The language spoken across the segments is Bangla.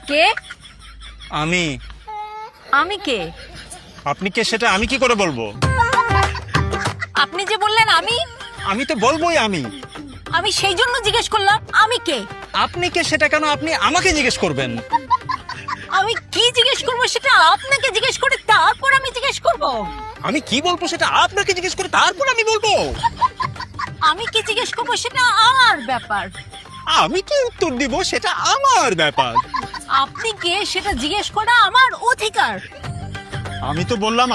কে? আমি। আমি কে? আপনি কে সেটা আমি কি করে বলবো? আপনি যে বললেন আমি, আমি তো বলবোই আমি। আমি সেই জন্য জিজ্ঞেস করলাম আমি কে। আপনি কে সেটা কেন আপনি আমাকে জিজ্ঞেস করবেন? আমি কি জিজ্ঞেস করবো সেটা আপনাকে জিজ্ঞেস করে তারপর আমি জিজ্ঞেস করব। আমি কি বলবো সেটা আপনাকে জিজ্ঞেস করে তারপর আমি বলবো। আমি কি জিজ্ঞেস করবো সেটা আমার ব্যাপার। আমি কি উত্তর দিব সেটা আমার ব্যাপার। আপনি কে সেটা জিজ্ঞেস করা আমার অধিকার। আমি তো বললাম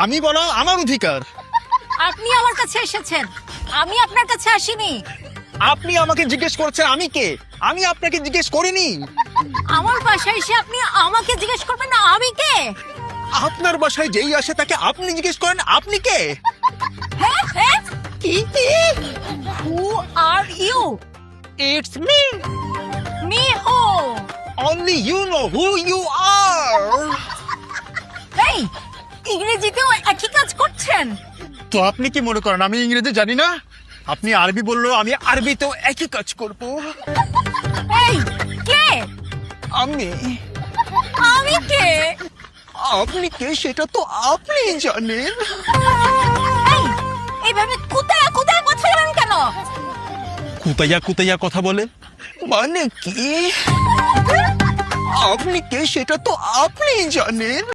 আমি বলা আমার অধিকার। আপনি আমার কাছে এসেছেন, আমি আপনার কাছে আসিনি। আপনি আমাকে জিজ্ঞেস করছেন আমি কে, আমি আপনাকে জিজ্ঞেস করিনি। আমার বাসায় এসে আপনি আমাকে জিজ্ঞেস করবেন না আমি কে। আপনার বাসায় যেই আসে তাকে আপনি জিজ্ঞেস করেন আপনি কে। হ্যাঁ হ্যাঁ, কি? Who are you? It's me. Me who? Only you know who you are. এই ইংরেজিতেও একই কাজ করছেন। তো আপনি কি মনে করেন আমি ইংরেজি জানি না? আপনি আরবি বললেও আমি আরবিতেও একই কাজ করব। এই কে? আমি। আমি কে? আপনি কে সেটা তো আপনি জানেন। এই এইভাবে কুতায়া কুতায়া কথা বলেন কেন? কুতাইয়া কুতাইয়া কথা বলে মানে কি? আপনি কে সেটা তো আপনি জানেন।